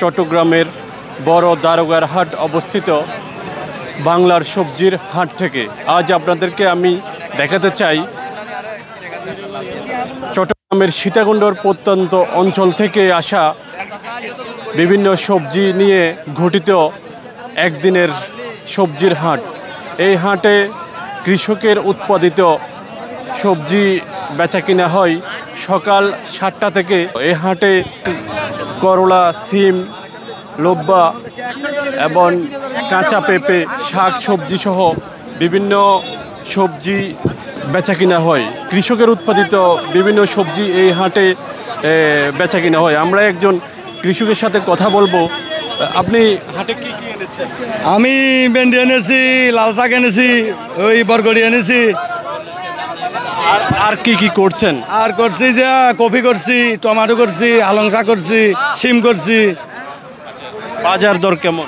চট্টগ্রামের বড় দারোগার হাট অবস্থিত বাংলার সবজির হাট থেকে আজ আপনাদেরকে আমি দেখাতে চাই চট্টগ্রামের সীতাকুণ্ডর প্রত্যন্ত অঞ্চল থেকে আসা বিভিন্ন সবজি নিয়ে গঠিত একদিনের সবজির হাট। এই হাটে কৃষকের উৎপাদিত সবজি বেচা কিনা হয় সকাল 7টা থেকে। এই হাটে করলা, সিম, লোব্বা এবং কাঁচা পেঁপে, শাক সবজি সহ বিভিন্ন সবজি বেচা কিনা হয়। কৃষকের উৎপাদিত বিভিন্ন সবজি এই হাটে বেচা কিনা হয়। আমরা একজন কৃষকের সাথে কথা বলবো। আপনি হাটে কি কি এনেছেন? আমি ভেন্ডি এনেছি, লাল শাক এনেছি, ওই বরগড়ি এনেছি। আর কি কি করছেন? আর করছি যে কফি করছি, টমেটো করছি, আলং শাক করছি, সিম করছি। বাজার দর কেমন?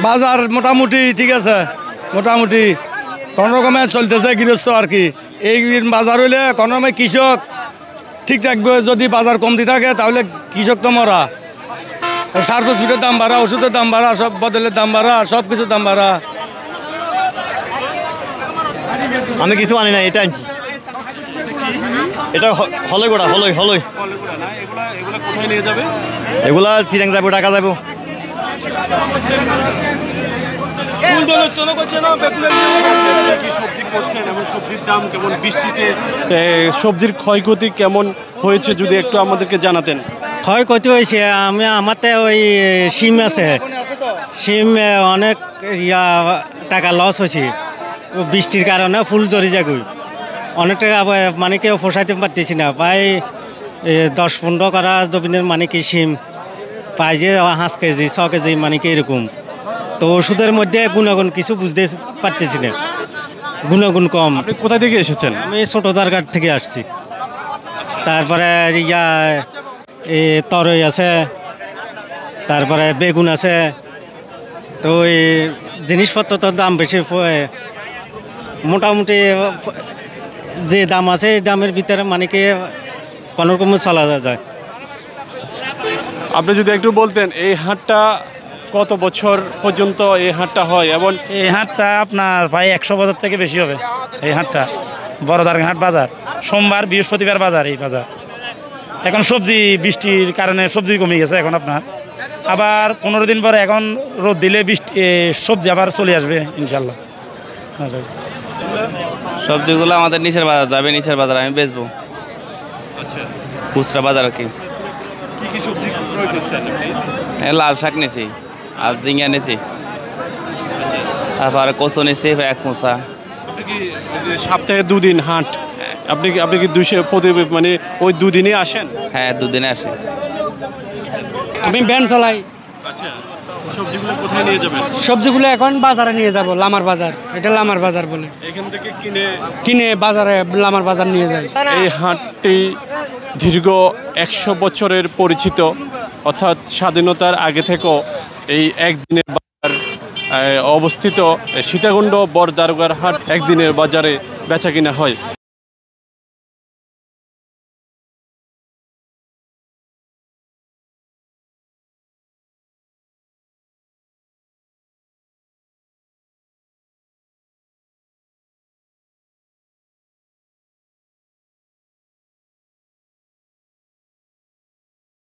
বাজার মোটামুটি ঠিক আছে, মোটামুটি কোনো রকমে চলতেছে গৃহস্থ আর কি। এই বাজার হইলে কোনো রকমে কৃষক ঠিক থাকবে। যদি বাজার কমতি থাকে তাহলে কৃষক তো মরা। সার ওষুধের দাম বাড়া, ওষুধের দাম বাড়া, সব বদলের দাম বাড়া, সব কিছুর দাম বাড়া। আমি কিছু আনি না, এটা আনছি। এটা হলই গোড়া, হলই হলই। কোথায় নিয়ে যাবে? এগুলা চিরাং যাবো, টাকা যাবো। সবজি করছেন এবং সবজির দাম কেমন, বৃষ্টিতে সবজির ক্ষয়ক্ষতি কেমন হয়েছে যদি একটু আমাদেরকে জানাতেন। ক্ষয়ক্ষতি হয়েছে, আমারতে ওই সিম আছে, সিম অনেক টাকা লস হয়েছে বৃষ্টির কারণে। ফুল জরি যাগুই অনেক টাকা মানে কেউ পোষাইতে পারতেছি না। প্রায় 10-15 করা জমিনের মানে কি সিম পাই যে 5 কেজি 6 কেজি মানে কি এরকম। তো ওষুধের মধ্যে গুণাগুণ কিছু বুঝতে পারতেছি না, গুণাগুণ কম। আপনি কোথা থেকে এসেছেন? আমি ছোট দারঘাট থেকে আসছি। তারপরে তরই আছে, তারপরে বেগুন আছে। তো এই জিনিসপত্র তো দাম বেশি, মোটামুটি যে দাম আছে এই দামের ভিতরে মানে কি কোনোরকম চলা যায়। আপনি যদি একটু বলতেন এই হাটটা কত বছর পর্যন্ত এই হাটটা হয়? এবং এই হাটটা আপনার প্রায় 100 বছর থেকে বেশি হবে। এই হাটটা বড় দারগাঁ হাট বাজার, সোমবার বৃহস্পতিবার বাজার। এই বাজার এখন সবজি বৃষ্টির কারণে সবজি কমে গেছে। এখন আপনার আবার 15 দিন পরে এখন রোদ দিলে বৃষ্টি সবজি আবার চলে আসবে ইনশাল্লাহ। সবজিগুলো আমাদের নিচের বাজার যাবে, নিচের বাজার আমি বেচবো। আচ্ছা, খুচরা বাজার আর কি। কি কি সবজি ক্রয় করছেন আপনি? লাল শাক নিয়েছি, আর ঝিঙ্গা নিয়েছি, তারপর কচু নিয়েছি 1 মোচা। আপনি কি সপ্তাহে 2 দিন হাট? আপনি কি 200 মানে ওই 2 দিনে আসেন? হ্যাঁ, 2 দিনে আসে। আমি ভ্যান চালাই। আচ্ছা, সবজিগুলো কোথায় নিয়ে যাবেন? সবজিগুলো এখন বাজারে নিয়ে যাব, লামার বাজার। এটা লামার বাজার বলে। এখান থেকে কিনে বাজারে লামার বাজার নিয়ে যায়। এই হাটটি দীর্ঘ 100 বছরের পরিচিত, অর্থাৎ স্বাধীনতার আগে থেকেও এই একদিনের বাজার অবস্থিত। সীতাকুণ্ড বড় দারোগার হাট একদিনের বাজারে বেচা কিনা হয়।